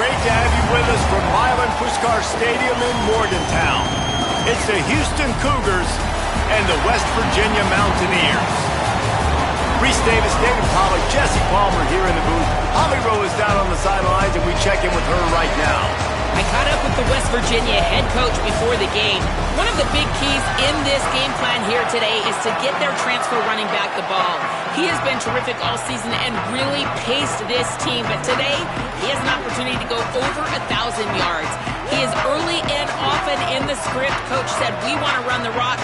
great to have you with us from Milan Puskar Stadium in Morgantown. It's the Houston Cougars and the West Virginia Mountaineers. Reese Davis, David Pollack, Jesse Palmer here in the booth. Holly Rowe is down on the sidelines, and we check in with her right now. I caught up with the West Virginia head coach before the game. One of the big keys in this game plan here today is to get their transfer running back the ball. He has been terrific all season and really paced this team, but today he has an opportunity to go over 1,000 yards. He is early and often in the script. Coach said, we want to run the rock,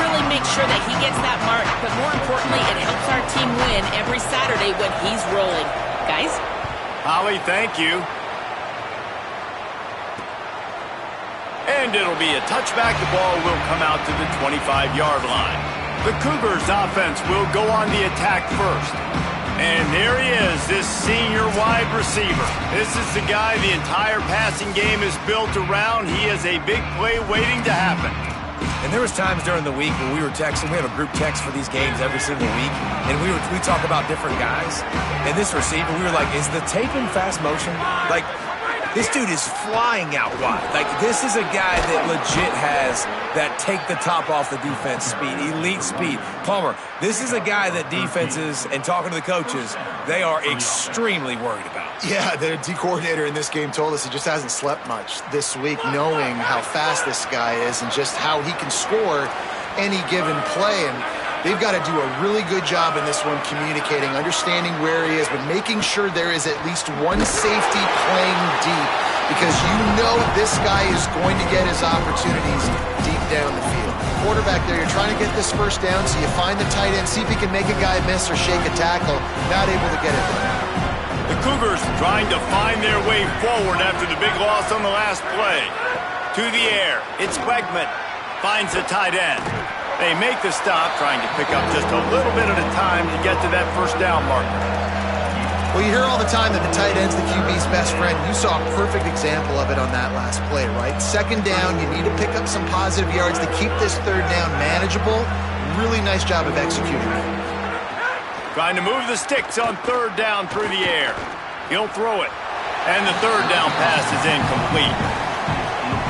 really make sure that he gets that mark, but more importantly, it helps our team win every Saturday when he's rolling. Guys? Holly, thank you. And it'll be a touchback. The ball will come out to the 25-yard line. The Cougars offense will go on the attack first. And there he is, this senior wide receiver. This is the guy the entire passing game is built around. He is a big play waiting to happen. And there was times during the week when we were texting. We have a group text for these games every single week. And we talk about different guys. And this receiver, we were like, is the tape in fast motion? Like, this dude is flying out wide. Like, this is a guy that legit has that take the top off the defense speed, elite speed. Palmer, this is a guy that defenses, and talking to the coaches, they are extremely worried about. Yeah, the D coordinator in this game told us he just hasn't slept much this week, knowing how fast this guy is and just how he can score any given play. And they've got to do a really good job in this one communicating, understanding where he is, but making sure there is at least one safety playing deep, because you know this guy is going to get his opportunities deep down the field. Quarterback there, you're trying to get this first down, so you find the tight end, see if he can make a guy miss or shake a tackle. Not able to get it there. The Cougars trying to find their way forward after the big loss on the last play. To the air, it's Wegman. Finds the tight end. They make the stop, trying to pick up just a little bit at a time to get to that first down marker. Well, you hear all the time that the tight end's the QB's best friend. You saw a perfect example of it on that last play, right? Second down, you need to pick up some positive yards to keep this third down manageable. Really nice job of executing that. Trying to move the sticks on third down through the air. He'll throw it. And the third down pass is incomplete.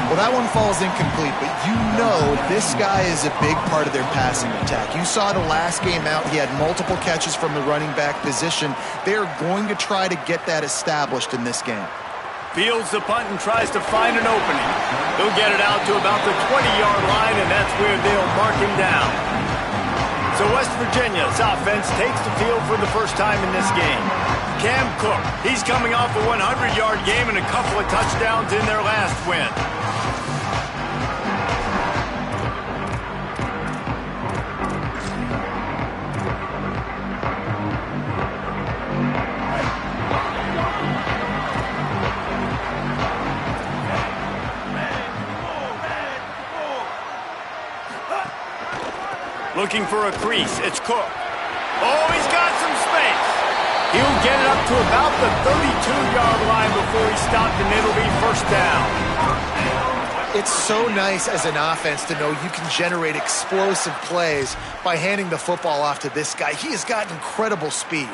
Well, that one falls incomplete, but you know this guy is a big part of their passing attack. You saw the last game out. He had multiple catches from the running back position. They're going to try to get that established in this game. Fields the punt and tries to find an opening. He'll get it out to about the 20-yard line, and that's where they'll mark him down. So West Virginia's offense takes the field for the first time in this game. Cam Cook, he's coming off a 100-yard game and a couple of touchdowns in their last win. Looking for a crease, it's Cook. Oh, he's got some space. He'll get it up to about the 32-yard line before he stopped, and it'll be first down. It's so nice as an offense to know you can generate explosive plays by handing the football off to this guy. He has got incredible speed.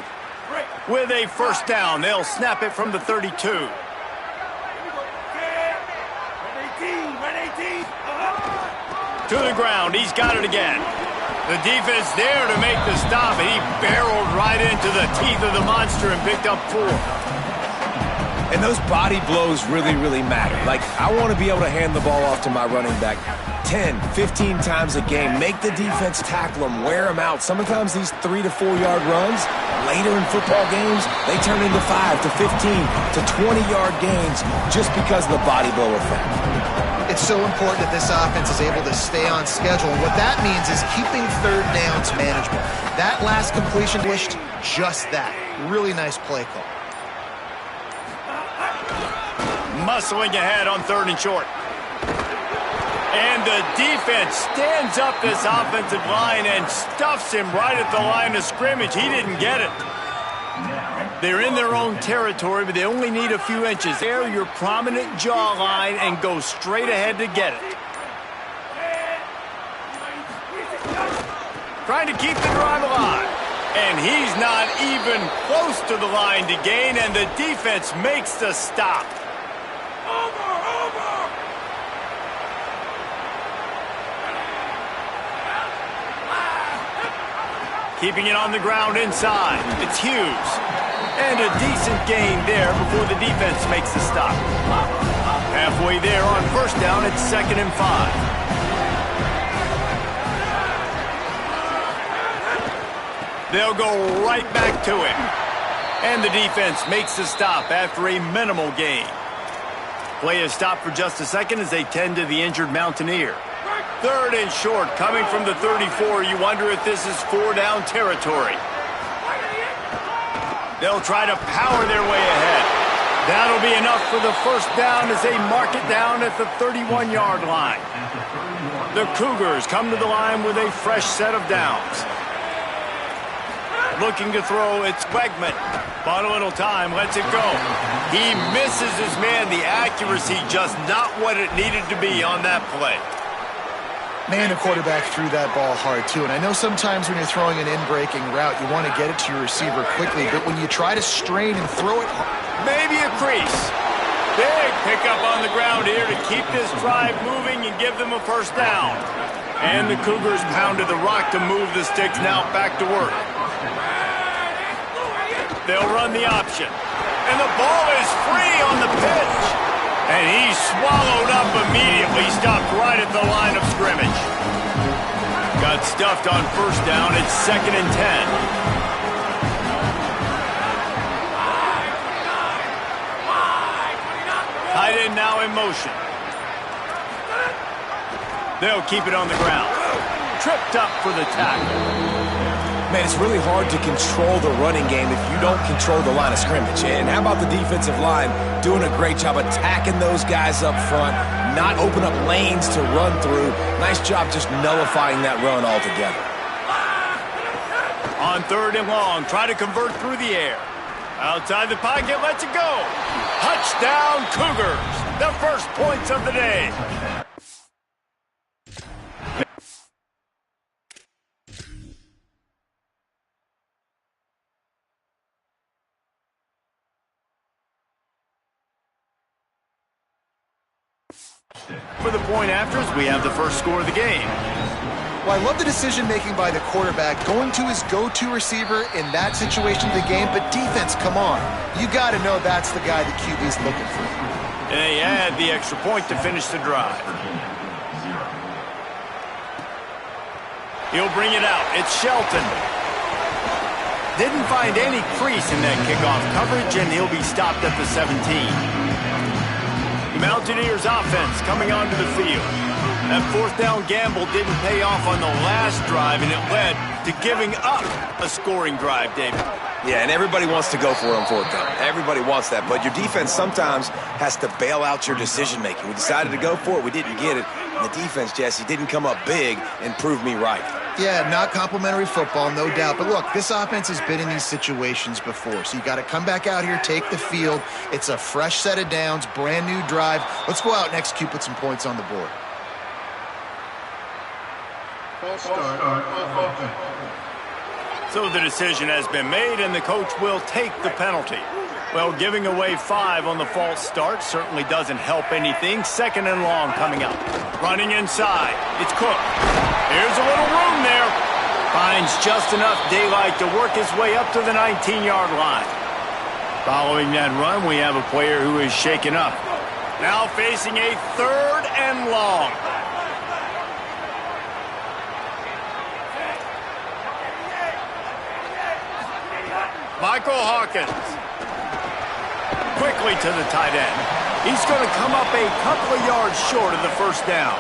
With a first down, they'll snap it from the 32. To the ground, he's got it again. The defense there to make the stop, and he barreled right into the teeth of the monster and picked up 4. And those body blows really, really matter. Like, I want to be able to hand the ball off to my running back 10, 15 times a game. Make the defense tackle them, wear them out. Sometimes these 3 to 4 yard runs, later in football games, they turn into 5 to 15 to 20-yard gains just because of the body blow effect. It's so important that this offense is able to stay on schedule. And what that means is keeping third downs manageable. That last completion wished just that. Really nice play call. Muscling ahead on third and short. And the defense stands up this offensive line and stuffs him right at the line of scrimmage. He didn't get it. They're in their own territory, but they only need a few inches. There, your prominent jawline, and go straight ahead to get it. Trying to keep the drive alive. And he's not even close to the line to gain, and the defense makes the stop. Keeping it on the ground inside. It's Hughes. And a decent gain there before the defense makes the stop. Halfway there on first down, it's 2nd and 5. They'll go right back to him. And the defense makes the stop after a minimal gain. Play is stopped for just a second as they tend to the injured Mountaineer. 3rd and short, coming from the 34. You wonder if this is 4-down territory. They'll try to power their way ahead. That'll be enough for the first down as they mark it down at the 31-yard line. The Cougars come to the line with a fresh set of downs. Looking to throw, it's Wegman. Bought a little time, lets it go. He misses his man. The accuracy just not what it needed to be on that play. Man, the quarterback threw that ball hard, too. And I know sometimes when you're throwing an in-breaking route, you want to get it to your receiver quickly. But when you try to strain and throw it... Maybe a crease. Big pickup on the ground here to keep this drive moving and give them a first down. And the Cougars pounded the rock to move the sticks. Now back to work. They'll run the option. And the ball is free on the pitch. And he's swallowed up immediately, stopped right at the line of scrimmage. Got stuffed on first down. It's 2nd and 10. Tight end now in motion. They'll keep it on the ground. Tripped up for the tackle. Man, it's really hard to control the running game if you don't control the line of scrimmage. And how about the defensive line doing a great job attacking those guys up front, not open up lanes to run through. Nice job just nullifying that run altogether. On 3rd and long, try to convert through the air. Outside the pocket, lets it go. Touchdown, Cougars. The first points of the day. For the point afters, we have the first score of the game. Well, I love the decision-making by the quarterback, going to his go-to receiver in that situation of the game. But defense, come on. You got to know that's the guy the QB's looking for. And they add the extra point to finish the drive. He'll bring it out. It's Shelton. Didn't find any crease in that kickoff coverage, and he'll be stopped at the 17. The Mountaineers offense coming onto the field. That 4th down gamble didn't pay off on the last drive, and it led to giving up a scoring drive, David. Yeah, and everybody wants to go for it on 4th down. Everybody wants that, but your defense sometimes has to bail out your decision-making. We decided to go for it. We didn't get it. And the defense, Jesse, didn't come up big and prove me right. Yeah, not complimentary football, no doubt. But look, this offense has been in these situations before. So you got to come back out here, take the field. It's a fresh set of downs, brand new drive. Let's go out and execute, put some points on the board. So the decision has been made, and the coach will take the penalty. Well, giving away 5 on the false start certainly doesn't help anything. 2nd and long coming up. Running inside. It's Cook. Here's a little room there. Finds just enough daylight to work his way up to the 19-yard line. Following that run, we have a player who is shaken up. Now facing a 3rd and long. Michael Hawkins. Quickly to the tight end. He's going to come up a couple of yards short of the first down.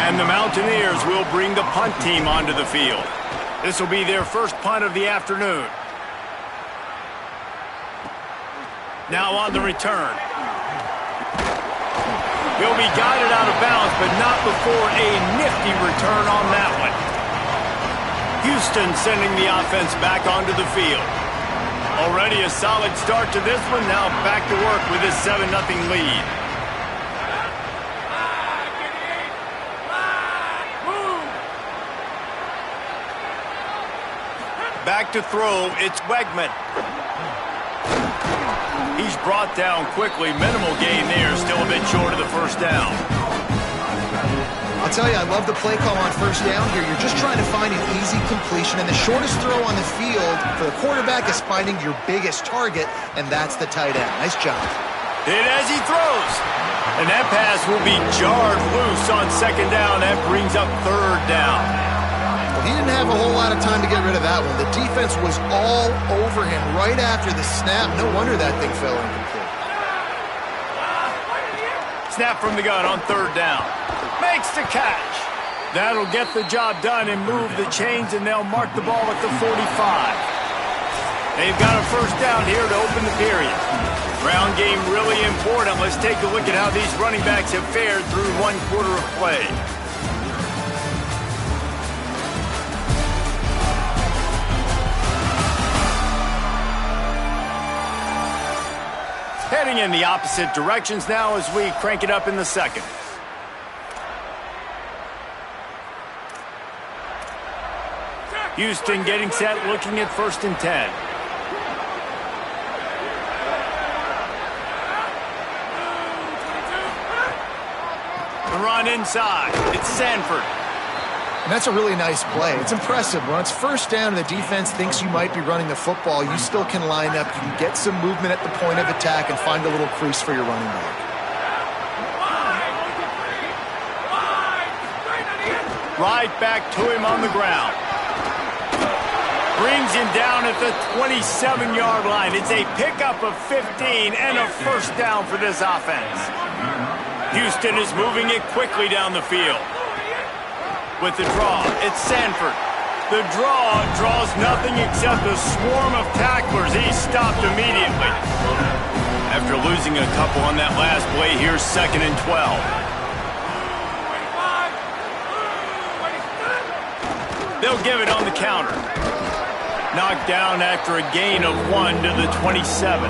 And the Mountaineers will bring the punt team onto the field. This will be their first punt of the afternoon. Now on the return. He'll be guided out of bounds, but not before a nifty return on that one. Houston sending the offense back onto the field. Already a solid start to this one. Now back to work with his 7-0 lead. Back to throw. It's Wegman. He's brought down quickly. Minimal gain there. Still a bit short of the first down. I'll tell you, I love the play call on first down here. You're just trying to find an easy completion, and the shortest throw on the field for the quarterback is finding your biggest target, and that's the tight end. Nice job. Hit as he throws. And that pass will be jarred loose on second down. That brings up third down. Well, he didn't have a whole lot of time to get rid of that one. The defense was all over him right after the snap. No wonder that thing fell incomplete. Snap from the gun on third down. Makes the catch. That'll get the job done and move the chains, and they'll mark the ball at the 45. They've got a first down here to open the period. Ground game really important. Let's take a look at how these running backs have fared through one quarter of play. Heading in the opposite directions now as we crank it up in the second. Houston getting set, looking at 1st and 10. The run inside. It's Sanford. And that's a really nice play. It's impressive. When it's first down and the defense thinks you might be running the football, you still can line up. You can get some movement at the point of attack and find a little crease for your running back. Right back to him on the ground. Brings him down at the 27-yard line. It's a pickup of 15 and a first down for this offense. Houston is moving it quickly down the field. With the draw, it's Sanford. The draw draws nothing except a swarm of tacklers. He's stopped immediately. After losing a couple on that last play, here's 2nd and 12. They'll give it on the counter. Knocked down after a gain of 1 to the 27.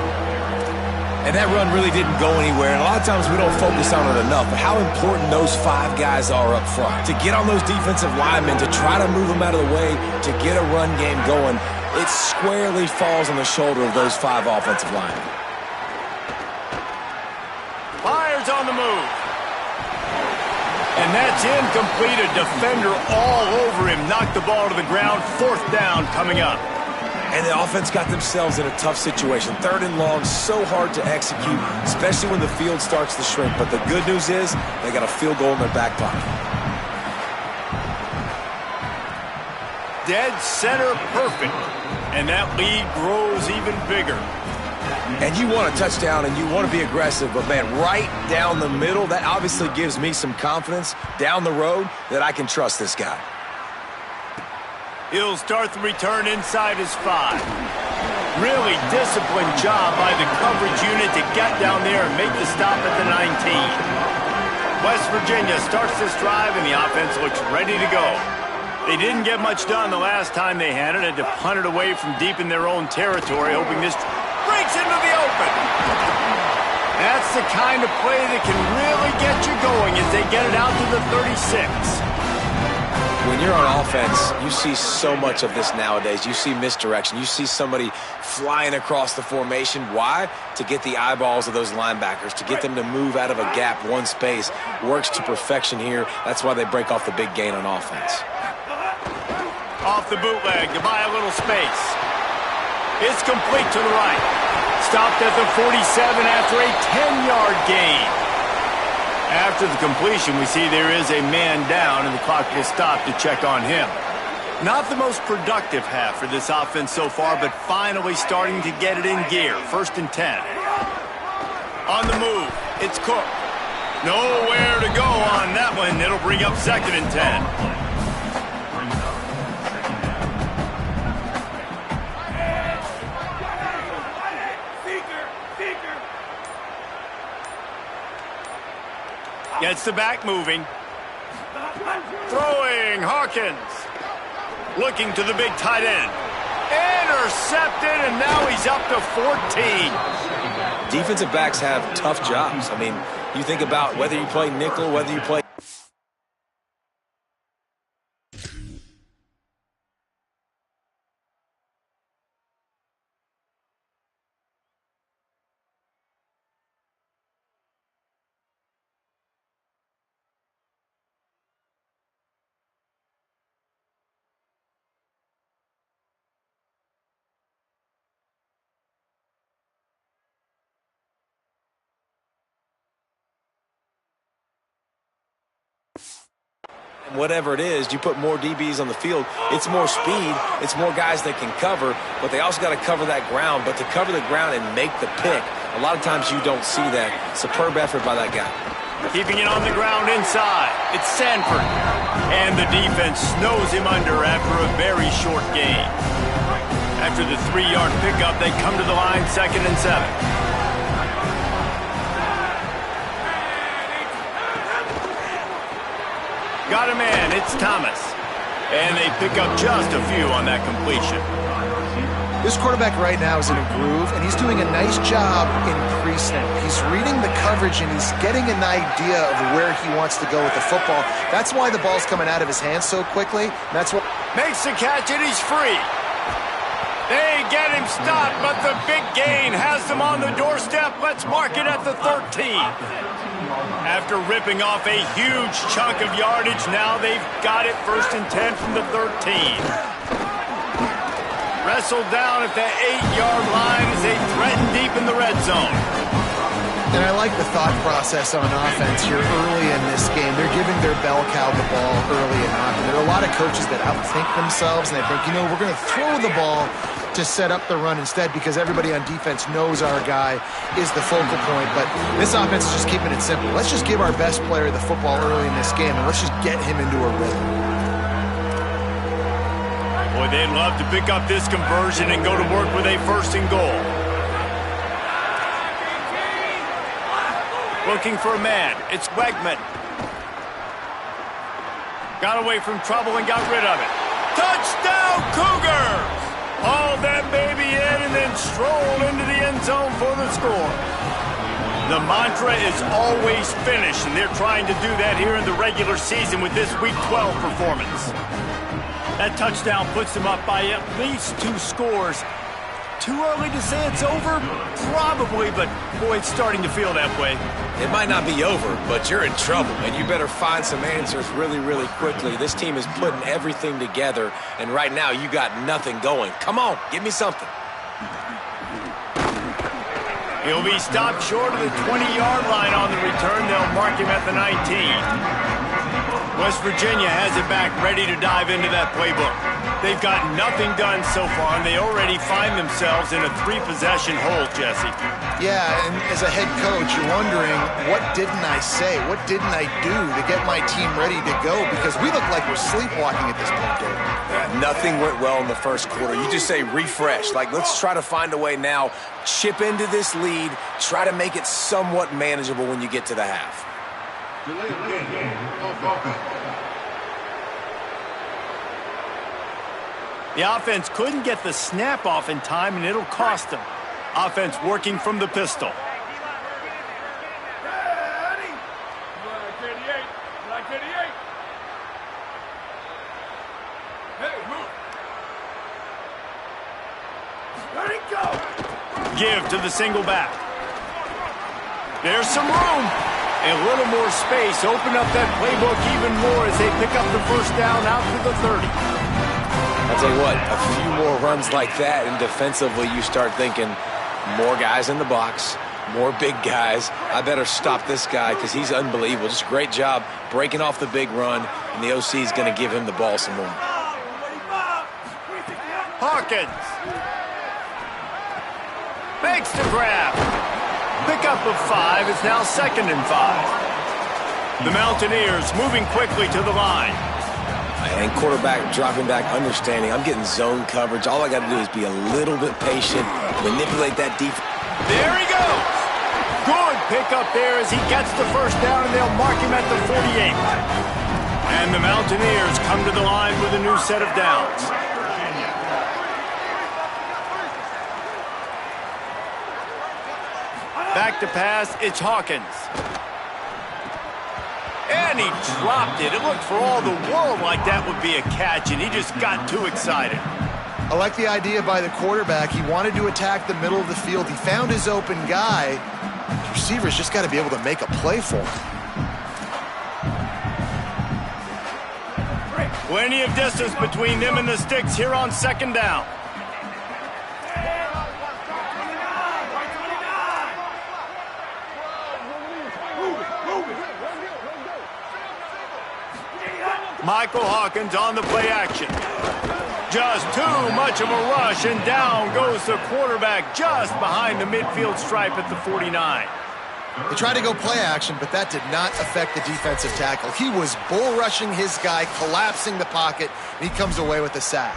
And that run really didn't go anywhere. And a lot of times we don't focus on it enough, but how important those 5 guys are up front. To get on those defensive linemen, to try to move them out of the way, to get a run game going, it squarely falls on the shoulder of those 5 offensive linemen. Fires on the move. And that's incomplete. A defender all over him. Knocked the ball to the ground. 4th down coming up. And the offense got themselves in a tough situation. 3rd and long, so hard to execute, especially when the field starts to shrink. But the good news is they got a field goal in their back pocket. Dead center perfect. And that lead grows even bigger. And you want a touchdown and you want to be aggressive, but man, right down the middle, that obviously gives me some confidence down the road that I can trust this guy. He'll start the return inside his 5. Really disciplined job by the coverage unit to get down there and make the stop at the 19. West Virginia starts this drive and the offense looks ready to go. They didn't get much done the last time they had it. Had to punt it away from deep in their own territory, hoping this breaks into the open. That's the kind of play that can really get you going as they get it out to the 36. When you're on offense, you see so much of this nowadays. You see misdirection. You see somebody flying across the formation. Why? To get the eyeballs of those linebackers, to get them to move out of a gap, one space. Works to perfection here. That's why they break off the big gain on offense. Off the bootleg to buy a little space. It's complete to the right. Stopped at the 47 after a 10-yard gain. After the completion, we see there is a man down, and the clock will stop to check on him. Not the most productive half for this offense so far, but finally starting to get it in gear. 1st and 10. On the move, it's Cook. Nowhere to go on that one. It'll bring up 2nd and 10. Gets the back moving. Throwing, Hawkins. Looking to the big tight end. Intercepted, and now he's up to 14. Defensive backs have tough jobs. I mean, you think about whether you play nickel, whether you play whatever it is, you put more DBs on the field, it's more speed, it's more guys that can cover, but they also got to cover that ground. But to cover the ground and make the pick, a lot of times you don't see that. Superb effort by that guy. Keeping it on the ground inside. It's Sanford. And the defense snows him under after a very short gain. After the 3-yard pickup, they come to the line 2nd and 7. Got a man, it's Thomas. And they pick up just a few on that completion. This quarterback right now is in a groove, and he's doing a nice job in pre-snap. He's reading the coverage, and he's getting an idea of where he wants to go with the football. That's why the ball's coming out of his hands so quickly. That's what makes the catch, and he's free. They get him stopped, but the big gain has them on the doorstep. Let's mark it at the 13. After ripping off a huge chunk of yardage, now they've got it 1st and 10 from the 13. Wrestled down at the 8-yard line as they threaten deep in the red zone. And I like the thought process on offense here early in this game. They're giving their bell cow the ball early and often. There are a lot of coaches that outthink themselves, and they think, we're going to throw the ball to set up the run instead because everybody on defense knows our guy is the focal point. But this offense is just keeping it simple. Let's just give our best player the football early in this game, and let's just get him into a rhythm. Boy, they'd love to pick up this conversion and go to work with a 1st and goal. Looking for a man. It's Wegman. Got away from trouble and got rid of it. Touchdown, Cougars! Hauled that baby in and then strolled into the end zone for the score. The mantra is always finish, and they're trying to do that here in the regular season with this Week 12 performance. That touchdown puts them up by at least 2 scores. Too early to say it's over? Probably, but boy, it's starting to feel that way. It might not be over, but you're in trouble, and you better find some answers really, really quickly. This team is putting everything together, and right now you got nothing going. Come on, give me something. He'll be stopped short of the 20-yard line on the return. They'll mark him at the 19. West Virginia has it back, ready to dive into that playbook. They've got nothing done so far, and they already find themselves in a 3-possession hole, Jesse. Yeah, and as a head coach, you're wondering, what didn't I say? What didn't I do to get my team ready to go? Because we look like we're sleepwalking at this point, Dave. Nothing went well in the first quarter. You just say refresh. Let's try to find a way now. Chip into this lead. Try to make it somewhat manageable when you get to the half. The offense couldn't get the snap off in time, and it'll cost them. Offense working from the pistol. Give to the single back. There's some room. A little more space. Open up that playbook even more as they pick up the 1st down out to the 30. I'll tell you what, a few more runs like that, and defensively you start thinking more guys in the box, more big guys. I better stop this guy because he's unbelievable. Just a great job breaking off the big run, and the OC is going to give him the ball some more. Hawkins makes the grab. Pickup of 5 is now 2nd and 5. The Mountaineers moving quickly to the line. And quarterback dropping back, understanding I'm getting zone coverage. All I got to do is be a little bit patient, manipulate that defense. There he goes. Good pickup there as he gets the 1st down, and they'll mark him at the 48. And the Mountaineers come to the line with a new set of downs. Back to pass, it's Hawkins. And he dropped it. It looked for all the world like that would be a catch, and he just got too excited. I like the idea by the quarterback. He wanted to attack the middle of the field. He found his open guy. The receiver's just got to be able to make a play for him. Plenty of distance between them and the sticks here on 2nd down. Michael Hawkins on the play action. Just too much of a rush, and down goes the quarterback just behind the midfield stripe at the 49. He tried to go play action, but that did not affect the defensive tackle. He was bull rushing his guy, collapsing the pocket, and he comes away with a sack.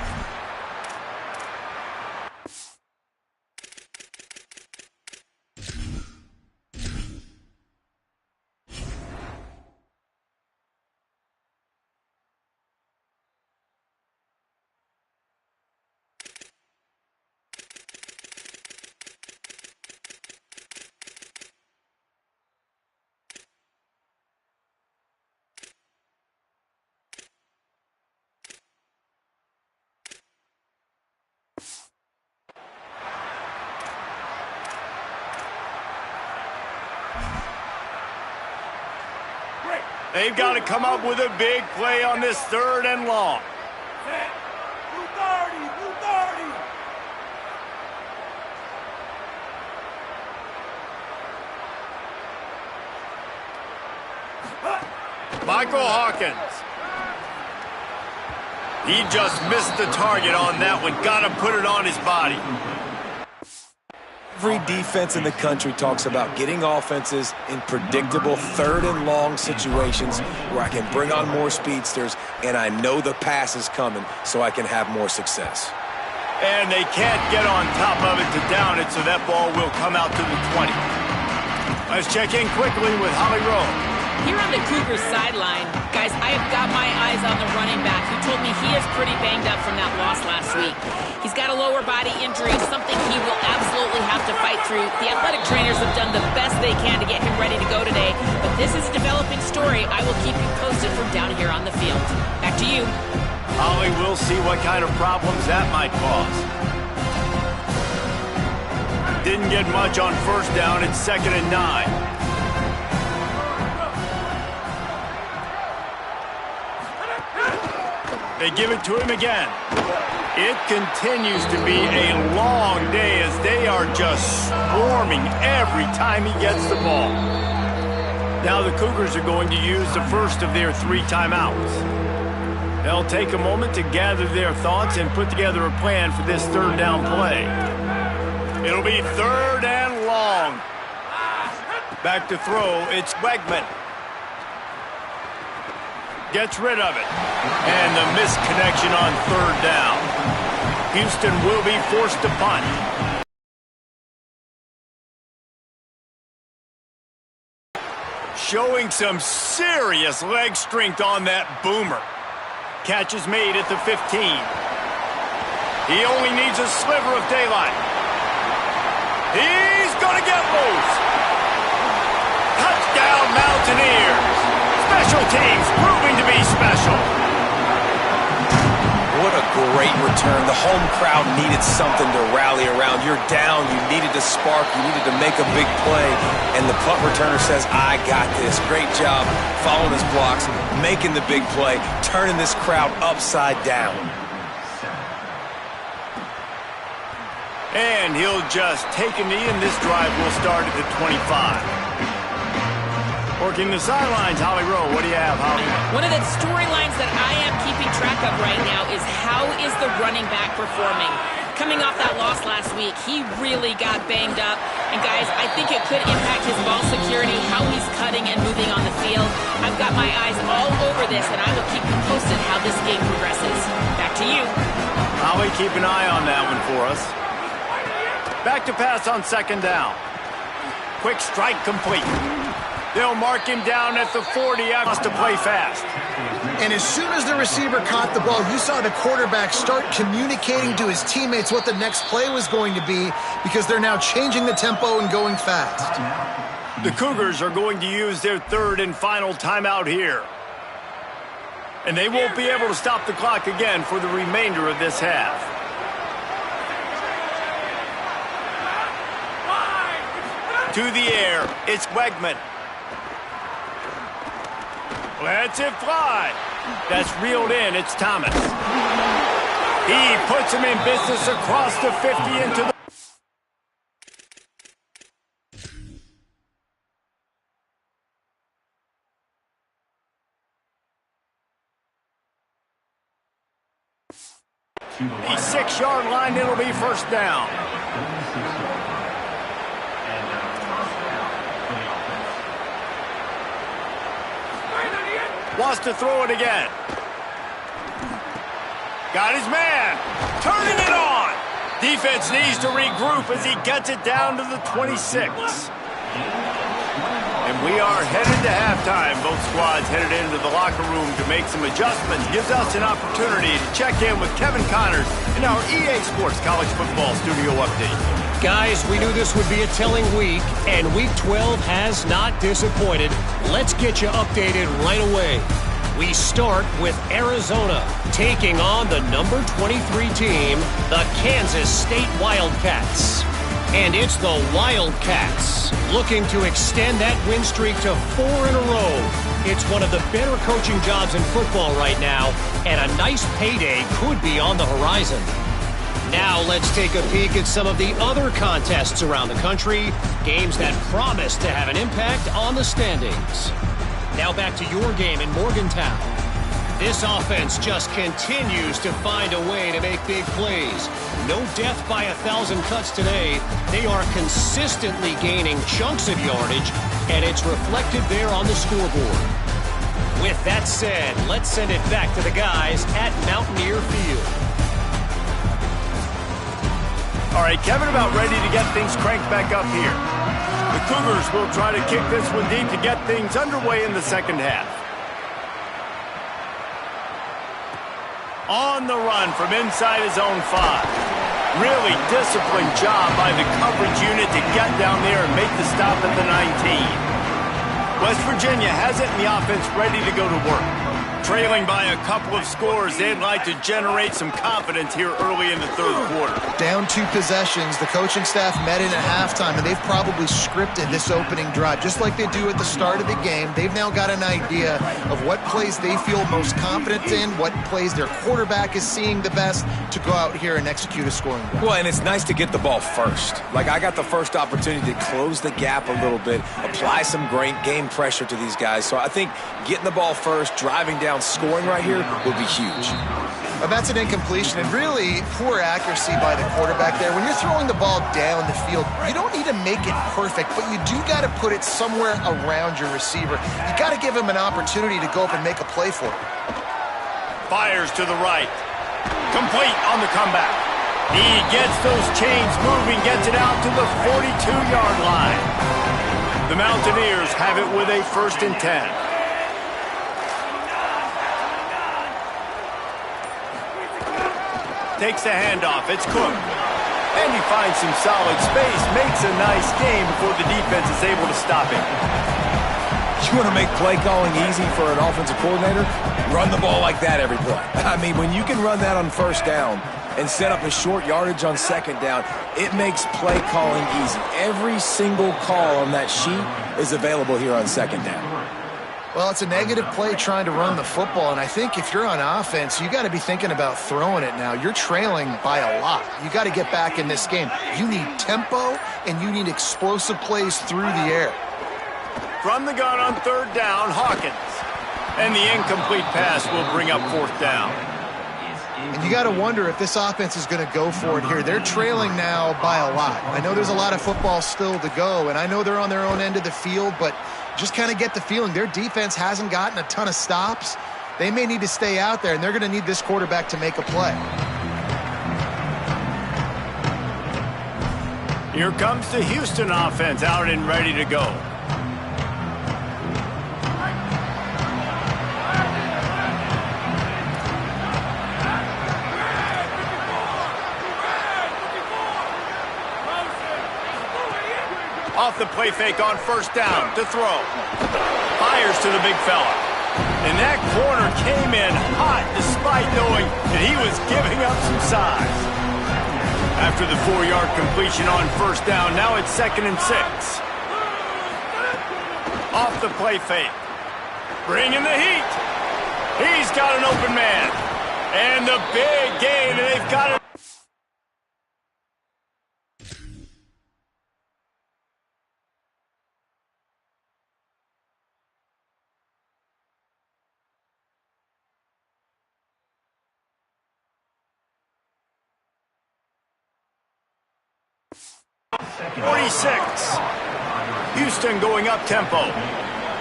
They've got to come up with a big play on this 3rd and long. Set. 230, 230. Michael Hawkins. He just missed the target on that one. Got to put it on his body. Every defense in the country talks about getting offenses in predictable 3rd and long situations where I can bring on more speedsters and I know the pass is coming so I can have more success. And they can't get on top of it to down it, so that ball will come out to the 20. Let's check in quickly with Holly Rowe. Here on the Cougars sideline, guys, I have got my eyes on the running back who told me he is pretty banged up from that loss last week. He's got a lower body injury, something he will absolutely have to fight through. The athletic trainers have done the best they can to get him ready to go today, but this is a developing story. I will keep you posted from down here on the field. Back to you. Holly, we'll see what kind of problems that might cause. Didn't get much on 1st down. It's 2nd and 9. They give it to him again. It continues to be a long day as they are just swarming every time he gets the ball. Now the Cougars are going to use the first of their 3 timeouts. They'll take a moment to gather their thoughts and put together a plan for this 3rd down play. It'll be 3rd and long. Back to throw, it's Wegman. Gets rid of it. And the misconnection on 3rd down. Houston will be forced to punt. Showing some serious leg strength on that boomer. Catch is made at the 15. He only needs a sliver of daylight. He's going to get loose. Touchdown Mountaineers. Special teams proving to be special. What a great return. The home crowd needed something to rally around. You're down. You needed to spark. You needed to make a big play. And the punt returner says, I got this. Great job following his blocks, making the big play, turning this crowd upside down. And he'll just take a knee, and this drive will start at the 25. Working the sidelines, Holly Rowe. What do you have, Holly? One of the storylines that I am keeping track of right now is how is the running back performing? Coming off that loss last week, he really got banged up. And guys, I think it could impact his ball security, how he's cutting and moving on the field. I've got my eyes all over this, and I will keep you posted how this game progresses. Back to you. Holly, keep an eye on that one for us. Back to pass on 2nd down. Quick strike complete. They'll mark him down at the 40 after to play fast. And as soon as the receiver caught the ball, you saw the quarterback start communicating to his teammates what the next play was going to be because they're now changing the tempo and going fast. The Cougars are going to use their 3rd and final timeout here. And they won't be able to stop the clock again for the remainder of this half. To the air, it's Wegman. Lets it fly. That's reeled in. It's Thomas. He puts him in business across the 50 into the... The 6-yard line, it'll be first down. Wants to throw it again. Got his man. Turning it on. Defense needs to regroup as he gets it down to the 26. And we are headed to halftime. Both squads headed into the locker room to make some adjustments. Gives us an opportunity to check in with Kevin Connors in our EA Sports College Football Studio Update. Guys, we knew this would be a telling week, and Week 12 has not disappointed. Let's get you updated right away. We start with Arizona taking on the number 23 team, the Kansas State Wildcats. And it's the Wildcats looking to extend that win streak to 4 in a row. It's one of the better coaching jobs in football right now, and a nice payday could be on the horizon. Now let's take a peek at some of the other contests around the country, games that promise to have an impact on the standings. Now back to your game in Morgantown. This offense just continues to find a way to make big plays. No death by 1,000 cuts today. They are consistently gaining chunks of yardage, and it's reflected there on the scoreboard. With that said, let's send it back to the guys at Mountaineer Field. All right, Kevin, about ready to get things cranked back up here. The Cougars will try to kick this one deep to get things underway in the second half. On the run from inside his own 5. Really disciplined job by the coverage unit to get down there and make the stop at the 19. West Virginia has it, and the offense ready to go to work. Trailing by a couple of scores, they'd like to generate some confidence here early in the third quarter. Down 2 possessions, the coaching staff met in at halftime, and they've probably scripted this opening drive. Just like they do at the start of the game, they've now got an idea of what plays they feel most confident in, what plays their quarterback is seeing the best to go out here and execute a scoring drive. Well, and it's nice to get the ball first. Like, I got the first opportunity to close the gap a little bit, apply some great game pressure to these guys. So I think getting the ball first, driving down, scoring right here would be huge. That's an incompletion, and really poor accuracy by the quarterback there. When you're throwing the ball down the field, you don't need to make it perfect, but you do got to put it somewhere around your receiver. You got to give him an opportunity to go up and make a play for it. Fires to the right. Complete on the comeback. He gets those chains moving, gets it out to the 42-yard line. The Mountaineers have it with a 1st and 10. Takes the handoff. It's Cook. And he finds some solid space. Makes a nice game before the defense is able to stop him. You want to make play calling easy for an offensive coordinator? Run the ball like that every play. I mean, when you can run that on 1st down and set up a short yardage on 2nd down, it makes play calling easy. Every single call on that sheet is available here on 2nd down. Well, it's a negative play trying to run the football, and I think if you're on offense, you got to be thinking about throwing it now. You're trailing by a lot. You got to get back in this game. You need tempo, and you need explosive plays through the air. From the gun on 3rd down, Hawkins. And the incomplete pass will bring up 4th down. And you got to wonder if this offense is going to go for it here. They're trailing now by a lot. I know there's a lot of football still to go, and I know they're on their own end of the field, but just kind of get the feeling their defense hasn't gotten a ton of stops. They may need to stay out there, and they're going to need this quarterback to make a play. Here comes the Houston offense out and ready to go. Off the play fake on 1st down to throw. Fires to the big fella. And that corner came in hot despite knowing that he was giving up some size. After the 4-yard completion on 1st down, now it's 2nd and 6. Off the play fake. Bringing the heat. He's got an open man. And the big gain, and they've got it. 46. Houston going up tempo.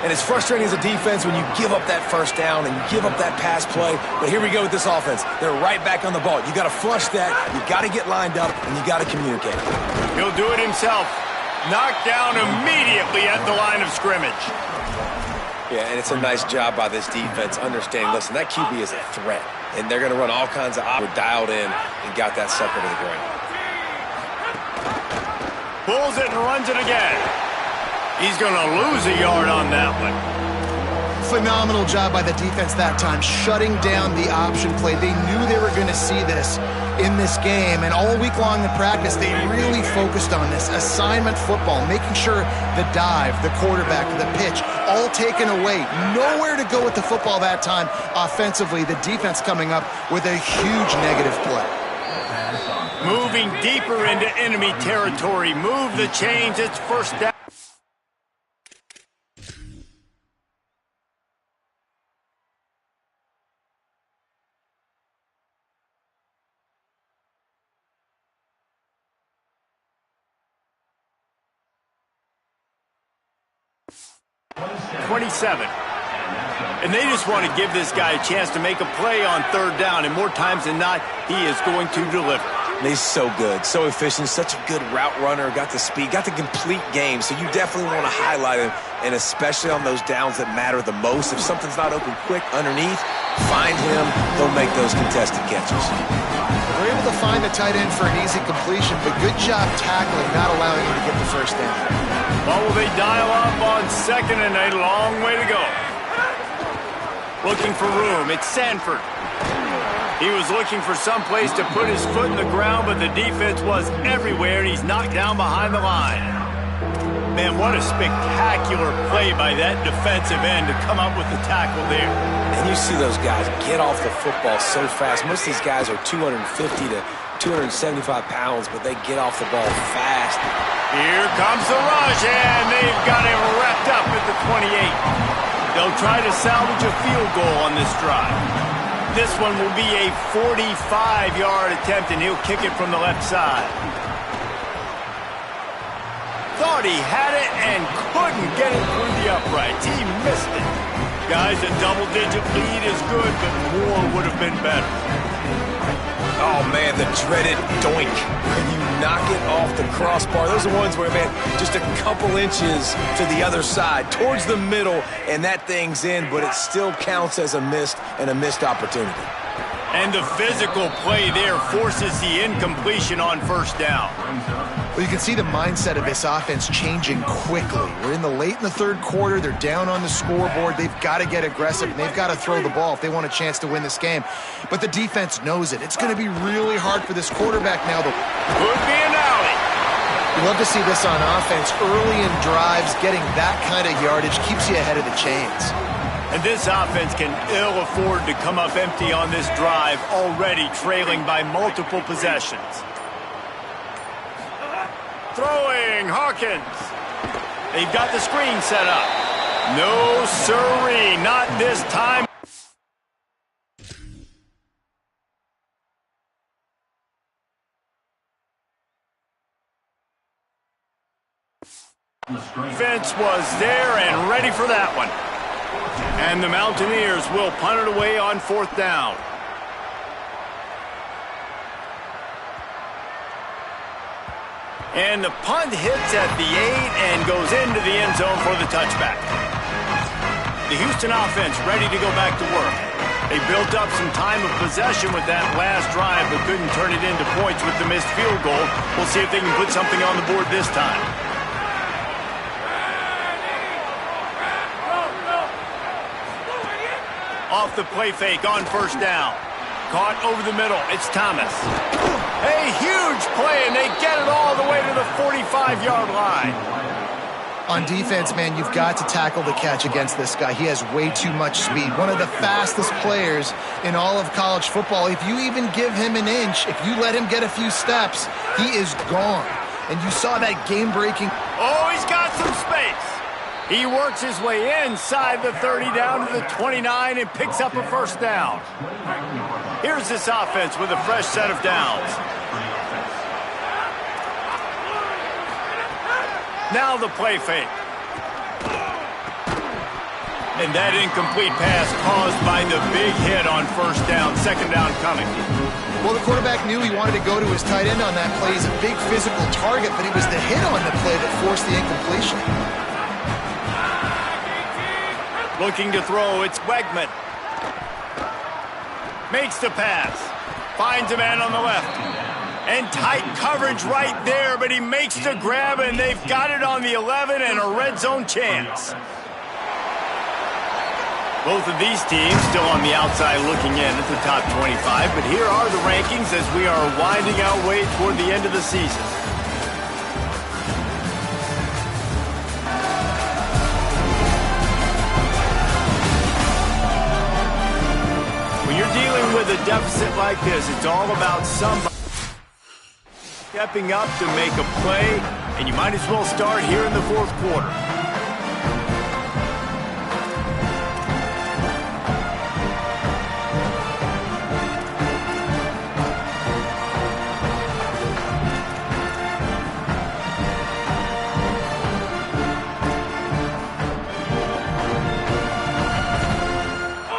And it's frustrating as a defense when you give up that first down and you give up that pass play. But here we go with this offense. They're right back on the ball. You got to flush that. You got to get lined up, and you got to communicate. He'll do it himself. Knocked down immediately at the line of scrimmage. Yeah, and it's a nice job by this defense understanding, listen, that QB is a threat. And they're going to run all kinds of options. Dialed in and got that sucker to the ground. Pulls it and runs it again. He's going to lose a yard on that one. Phenomenal job by the defense that time, shutting down the option play. They knew they were going to see this in this game, and all week long in practice, they really focused on this assignment football, making sure the dive, the quarterback, the pitch, all taken away. Nowhere to go with the football that time offensively. The defense coming up with a huge negative play. Moving deeper into enemy territory. Move the chains. It's first down. And they just want to give this guy a chance to make a play on third down, and more times than not, he is going to deliver. He's so good, so efficient, such a good route runner, got the speed, got the complete game, so you definitely want to highlight him, and especially on those downs that matter the most. If something's not open quick underneath, find him, he'll make those contested catches. We're able to find the tight end for an easy completion, but good job tackling, not allowing him to get the first down. Well, will they dial up on second and a long way to go? Looking for room, it's Sanford. He was looking for some place to put his foot in the ground, but the defense was everywhere, and he's knocked down behind the line. Man, what a spectacular play by that defensive end to come up with the tackle there. And you see those guys get off the football so fast. Most of these guys are 250 to 275 pounds, but they get off the ball fast. Here comes the rush, and they've got him wrapped up at the 28. They'll try to salvage a field goal on this drive. This one will be a 45-yard attempt, and he'll kick it from the left side. Thought he had it and couldn't get it through the uprights. He missed it. Guys, a double-digit lead is good, but more would have been better. Oh, man, the dreaded doink. When you knock it off the crossbar. Those are ones where, man, just a couple inches to the other side, towards the middle, and that thing's in, but it still counts as a missed opportunity. And the physical play there forces the incompletion on first down. Well, you can see the mindset of this offense changing quickly. We're in the third quarter. They're down on the scoreboard. They've got to get aggressive, and they've got to throw the ball if they want a chance to win this game. But the defense knows it. It's going to be really hard for this quarterback now. Could be an alley. You love to see this on offense. Early in drives, getting that kind of yardage keeps you ahead of the chains. And this offense can ill afford to come up empty on this drive, already trailing by multiple possessions. Throwing, Hawkins. They've got the screen set up. No siree, not this time. Defense was there and ready for that one. And the Mountaineers will punt it away on fourth down. And the punt hits at the 8 and goes into the end zone for the touchback. The Houston offense ready to go back to work. They built up some time of possession with that last drive, but couldn't turn it into points with the missed field goal. We'll see if they can put something on the board this time. Off the play fake on first down. Caught over the middle. It's Thomas. A huge play, and they get it all the way to the 45-yard line. On defense, man, you've got to tackle the catch against this guy. He has way too much speed. One of the fastest players in all of college football. If you even give him an inch, if you let him get a few steps, he is gone. And you saw that game-breaking. Oh, he's got some space. He works his way inside the 30 down to the 29 and picks up a first down. Here's this offense with a fresh set of downs. Now the play fake. And that incomplete pass caused by the big hit on first down. Second down coming. Well, the quarterback knew he wanted to go to his tight end on that play. He's a big physical target, but it was the hit on the play that forced the incompletion. Looking to throw, it's Wegman. Makes the pass. Finds a man on the left. And tight coverage right there, but he makes the grab, and they've got it on the 11 and a red zone chance. Both of these teams still on the outside looking in at the top 25, but here are the rankings as we are winding our way toward the end of the season. When you're dealing with a deficit like this, it's all about somebody stepping up to make a play, and you might as well start here in the fourth quarter.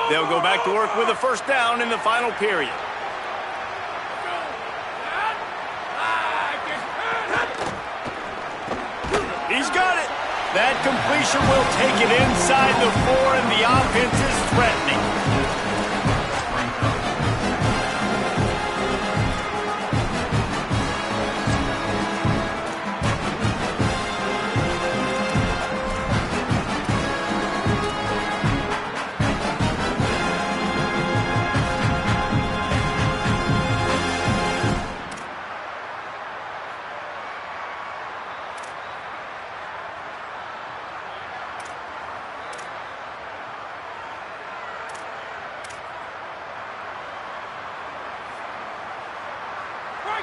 They'll go back to work with a first down in the final period. He's got it. That completion will take it inside the 4, and the offense is threatening.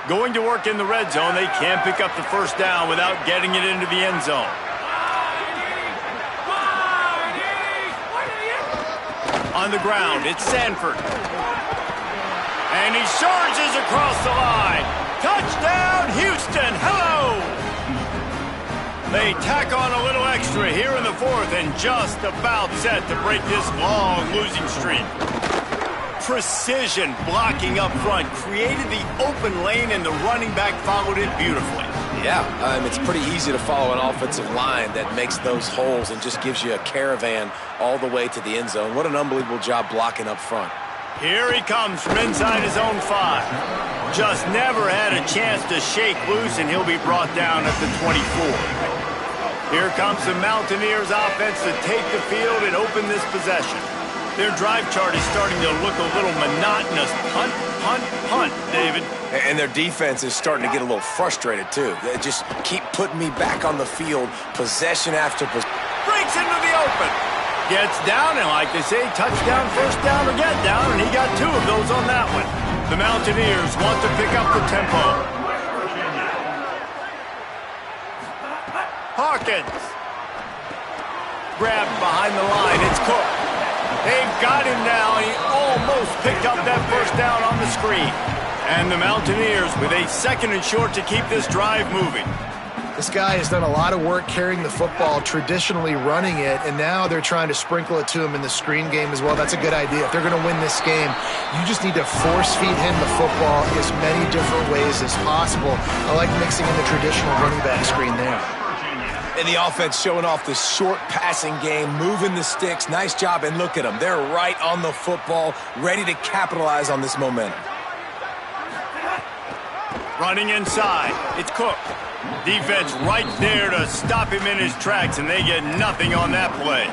Going to work in the red zone, they can't pick up the first down without getting it into the end zone. On the ground, it's Sanford. And he charges across the line. Touchdown, Houston. Hello! They tack on a little extra here in the fourth and just about set to break this long losing streak. Precision blocking up front created the open lane, and the running back followed it beautifully. Yeah, it's pretty easy to follow an offensive line that makes those holes and just gives you a caravan all the way to the end zone. What an unbelievable job blocking up front. Here he comes from inside his own 5. Just never had a chance to shake loose, and he'll be brought down at the 24. Here comes the Mountaineers offense to take the field and open this possession. Their drive chart is starting to look a little monotonous. Punt, punt, punt, David. And their defense is starting to get a little frustrated, too. They just keep putting me back on the field, possession after possession. Breaks into the open. Gets down, and like they say, touchdown, first down, or get down, and he got 2 of those on that one. The Mountaineers want to pick up the tempo. Hawkins. Grabbed behind the line. It's Cook. They've got him now. He almost picked up that first down on the screen. And the Mountaineers with a 2nd and short to keep this drive moving. This guy has done a lot of work carrying the football, traditionally running it, and now they're trying to sprinkle it to him in the screen game as well. That's a good idea. If they're going to win this game, you just need to force-feed him the football as many different ways as possible. I like mixing in the traditional running back screen there. And the offense showing off the short passing game, moving the sticks. Nice job, and look at them. They're right on the football, ready to capitalize on this momentum. Running inside, it's Cook. Defense right there to stop him in his tracks, and they get nothing on that play.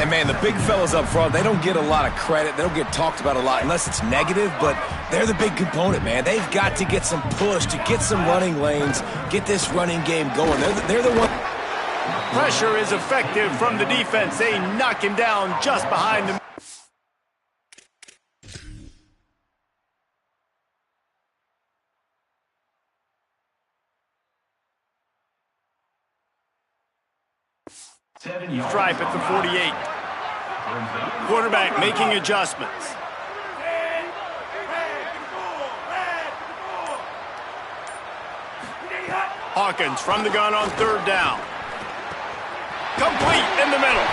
And, man, the big fellas up front, they don't get a lot of credit. They don't get talked about a lot unless it's negative, but they're the big component, man. They've got to get some push, to get some running lanes, get this running game going. They're the one. Pressure is effective from the defense. They knock him down just behind the... Stripe at the 48. Quarterback making adjustments. Hawkins from the gun on third down. Complete in the middle.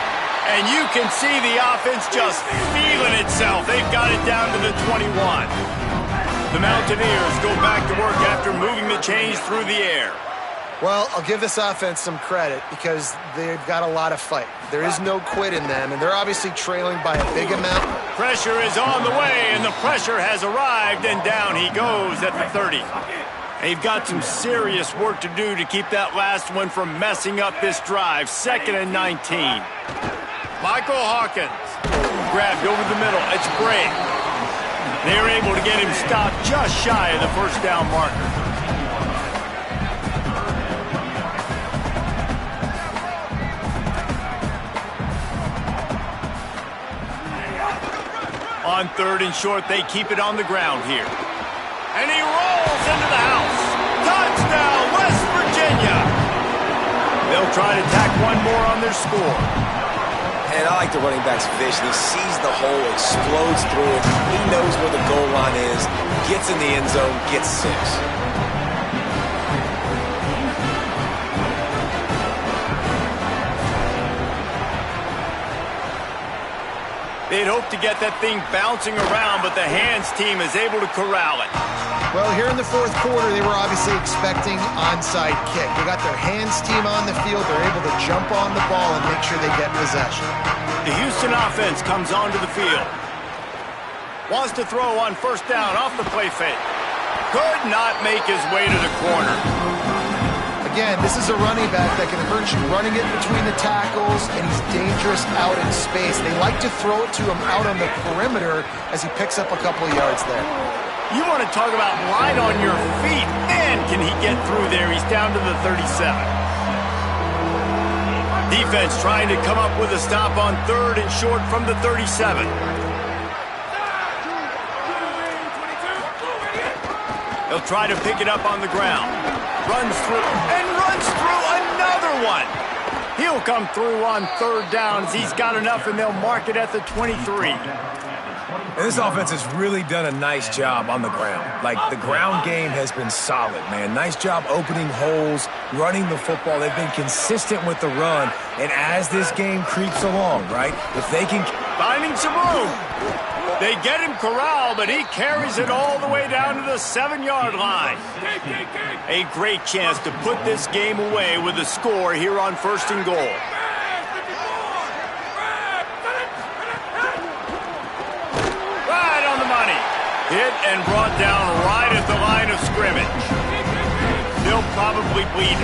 And you can see the offense just feeling itself. They've got it down to the 21. The Mountaineers go back to work after moving the chains through the air. Well, I'll give this offense some credit because they've got a lot of fight. There is no quit in them, and they're obviously trailing by a big amount. Pressure is on the way, and the pressure has arrived, and down he goes at the 30. They've got some serious work to do to keep that last one from messing up this drive. 2nd and 19. Michael Hawkins grabbed over the middle. It's Bray. They're able to get him stopped just shy of the first down marker. On 3rd and short, they keep it on the ground here. And he rolls into the house. Touchdown, West Virginia. They'll try to tack one more on their score. And I like the running back's vision. He sees the hole, explodes through it. He knows where the goal line is, gets in the end zone, gets 6. They'd hope to get that thing bouncing around, but the hands team is able to corral it. Well, here in the 4th quarter, they were obviously expecting onside kick. They got their hands team on the field. They're able to jump on the ball and make sure they get possession. The Houston offense comes onto the field. Wants to throw on 1st down off the play fake. Could not make his way to the corner. Again, this is a running back that can hurt you running it between the tackles, and he's dangerous out in space. They like to throw it to him out on the perimeter as he picks up a couple of yards there. You want to talk about light on your feet. Man, can he get through there. He's down to the 37. Defense trying to come up with a stop on 3rd and short from the 37. They'll try to pick it up on the ground. Runs through another one. He'll come through on 3rd down as he's got enough, and they'll mark it at the 23. And this offense has really done a nice job on the ground. Like, the ground game has been solid, man. Nice job opening holes, running the football. They've been consistent with the run. And as this game creeps along, right, if they can... Finding some room. They get him corralled, but he carries it all the way down to the 7-yard line. A great chance to put this game away with a score here on 1st and goal. Right on the money. Hit and brought down right at the line of scrimmage. They'll probably bleed